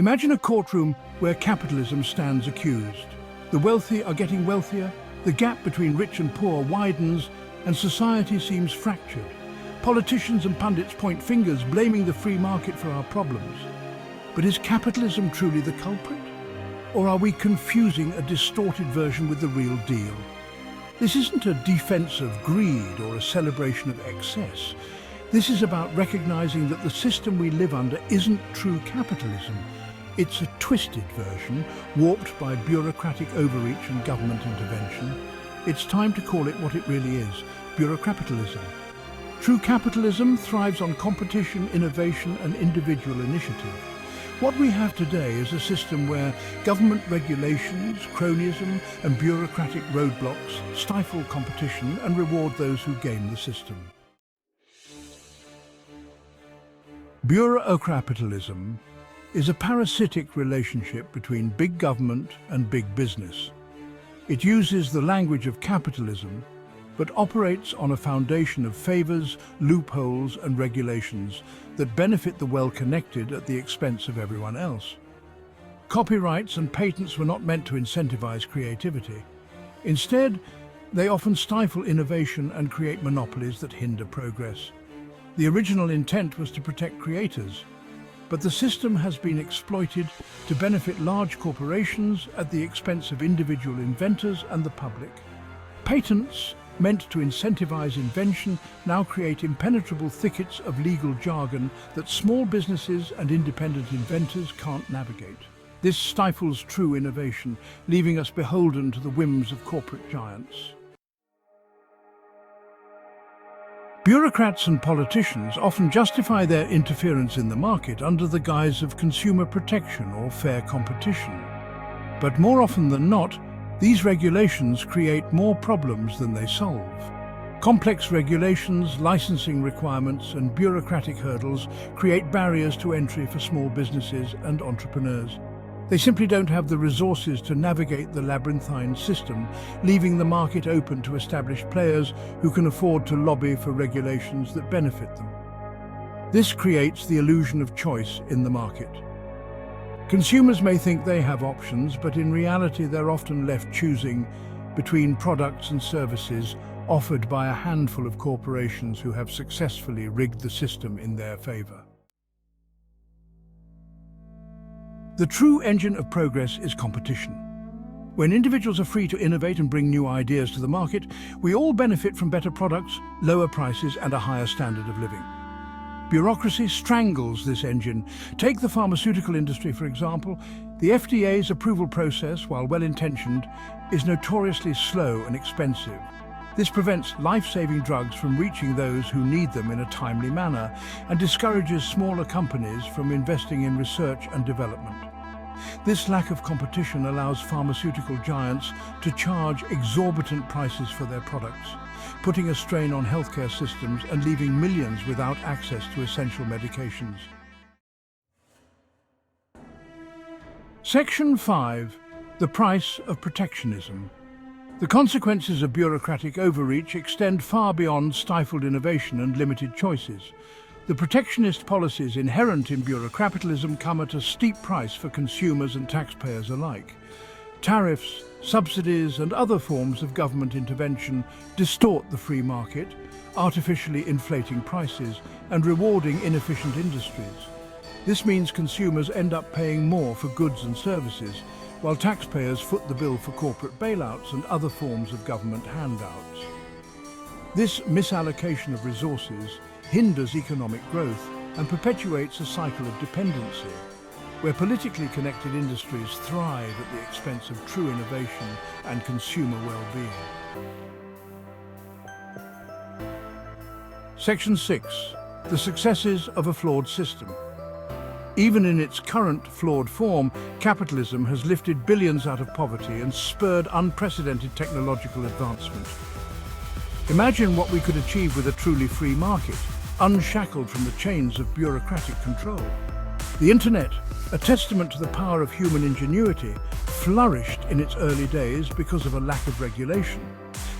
Imagine a courtroom where capitalism stands accused. The wealthy are getting wealthier, the gap between rich and poor widens, and society seems fractured. Politicians and pundits point fingers, blaming the free market for our problems. But is capitalism truly the culprit? Or are we confusing a distorted version with the real deal? This isn't a defense of greed or a celebration of excess. This is about recognizing that the system we live under isn't true capitalism. It's a twisted version, warped by bureaucratic overreach and government intervention. It's time to call it what it really is, bureaucrapitalism. True capitalism thrives on competition, innovation, and individual initiative. What we have today is a system where government regulations, cronyism, and bureaucratic roadblocks stifle competition and reward those who game the system. Bureaucrapitalism is a parasitic relationship between big government and big business. It uses the language of capitalism, but operates on a foundation of favors, loopholes, and regulations that benefit the well-connected at the expense of everyone else. Copyrights and patents were not meant to incentivize creativity. Instead, they often stifle innovation and create monopolies that hinder progress. The original intent was to protect creators, but the system has been exploited to benefit large corporations at the expense of individual inventors and the public. Patents, meant to incentivize invention, now create impenetrable thickets of legal jargon that small businesses and independent inventors can't navigate. This stifles true innovation, leaving us beholden to the whims of corporate giants. Bureaucrats and politicians often justify their interference in the market under the guise of consumer protection or fair competition. But more often than not, these regulations create more problems than they solve. Complex regulations, licensing requirements, and bureaucratic hurdles create barriers to entry for small businesses and entrepreneurs. They simply don't have the resources to navigate the labyrinthine system, leaving the market open to established players who can afford to lobby for regulations that benefit them. This creates the illusion of choice in the market. Consumers may think they have options, but in reality they're often left choosing between products and services offered by a handful of corporations who have successfully rigged the system in their favor. The true engine of progress is competition. When individuals are free to innovate and bring new ideas to the market, we all benefit from better products, lower prices, and a higher standard of living. Bureaucracy strangles this engine. Take the pharmaceutical industry, for example. The FDA's approval process, while well-intentioned, is notoriously slow and expensive. This prevents life-saving drugs from reaching those who need them in a timely manner and discourages smaller companies from investing in research and development. This lack of competition allows pharmaceutical giants to charge exorbitant prices for their products, putting a strain on healthcare systems and leaving millions without access to essential medications. Section 5. The price of protectionism. The consequences of bureaucratic overreach extend far beyond stifled innovation and limited choices. The protectionist policies inherent in bureaucrapitalism come at a steep price for consumers and taxpayers alike. Tariffs, subsidies, and other forms of government intervention distort the free market, artificially inflating prices and rewarding inefficient industries. This means consumers end up paying more for goods and services, while taxpayers foot the bill for corporate bailouts and other forms of government handouts. This misallocation of resources hinders economic growth and perpetuates a cycle of dependency, where politically connected industries thrive at the expense of true innovation and consumer well-being. Section 6. The successes of a flawed system. Even in its current flawed form, capitalism has lifted billions out of poverty and spurred unprecedented technological advancement. Imagine what we could achieve with a truly free market, unshackled from the chains of bureaucratic control. The Internet, a testament to the power of human ingenuity, flourished in its early days because of a lack of regulation.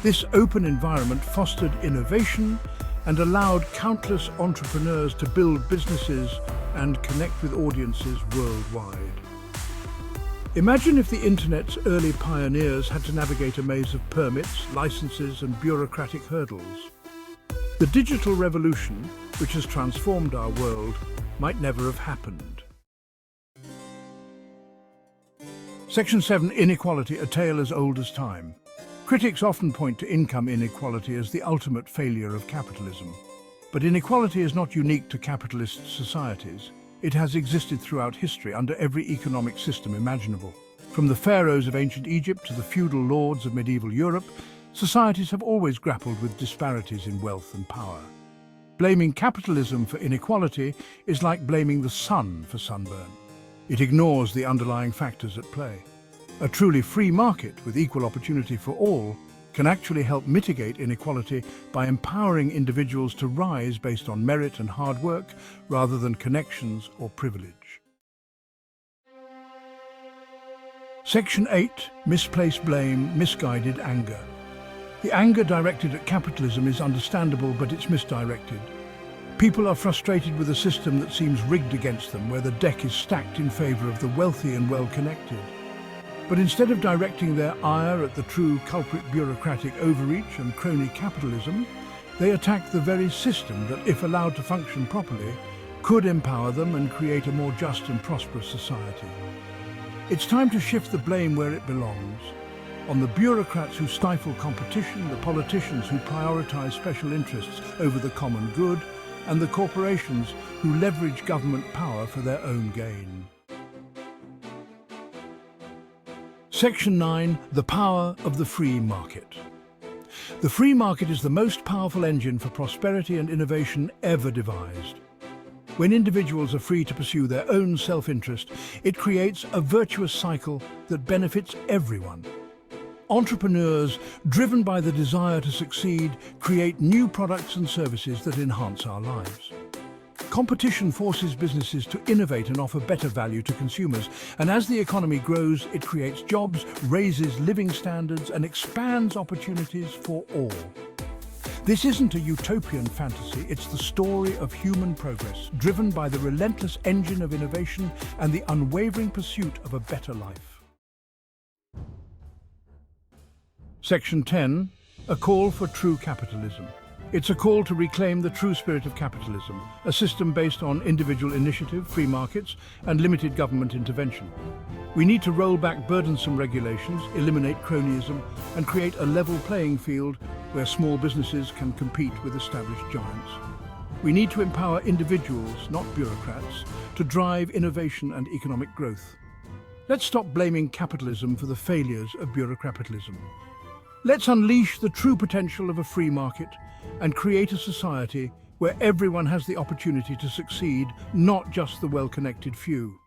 This open environment fostered innovation and allowed countless entrepreneurs to build businesses and connect with audiences worldwide. Imagine if the internet's early pioneers had to navigate a maze of permits, licenses, and bureaucratic hurdles. The digital revolution, which has transformed our world, might never have happened. Section 7. Inequality, a tale as old as time. Critics often point to income inequality as the ultimate failure of capitalism. But inequality is not unique to capitalist societies. It has existed throughout history under every economic system imaginable. From the pharaohs of ancient Egypt to the feudal lords of medieval Europe, societies have always grappled with disparities in wealth and power. Blaming capitalism for inequality is like blaming the sun for sunburn. It ignores the underlying factors at play. A truly free market with equal opportunity for all can actually help mitigate inequality by empowering individuals to rise based on merit and hard work rather than connections or privilege. Section 8. Misplaced blame, misguided anger. The anger directed at capitalism is understandable, but it's misdirected. People are frustrated with a system that seems rigged against them, where the deck is stacked in favor of the wealthy and well-connected. But instead of directing their ire at the true culprit bureaucratic overreach and crony capitalism, they attack the very system that, if allowed to function properly, could empower them and create a more just and prosperous society. It's time to shift the blame where it belongs. On the bureaucrats who stifle competition, the politicians who prioritize special interests over the common good, and the corporations who leverage government power for their own gain. Section 9. The power of the free market. The free market is the most powerful engine for prosperity and innovation ever devised. When individuals are free to pursue their own self-interest, it creates a virtuous cycle that benefits everyone. Entrepreneurs, driven by the desire to succeed, create new products and services that enhance our lives. Competition forces businesses to innovate and offer better value to consumers, and as the economy grows, it creates jobs, raises living standards, and expands opportunities for all. This isn't a utopian fantasy, it's the story of human progress, driven by the relentless engine of innovation and the unwavering pursuit of a better life. Section 10. A call for true capitalism. It's a call to reclaim the true spirit of capitalism, a system based on individual initiative, free markets, and limited government intervention. We need to roll back burdensome regulations, eliminate cronyism, and create a level playing field where small businesses can compete with established giants. We need to empower individuals, not bureaucrats, to drive innovation and economic growth. Let's stop blaming capitalism for the failures of bureaucratism. Let's unleash the true potential of a free market and create a society where everyone has the opportunity to succeed, not just the well-connected few.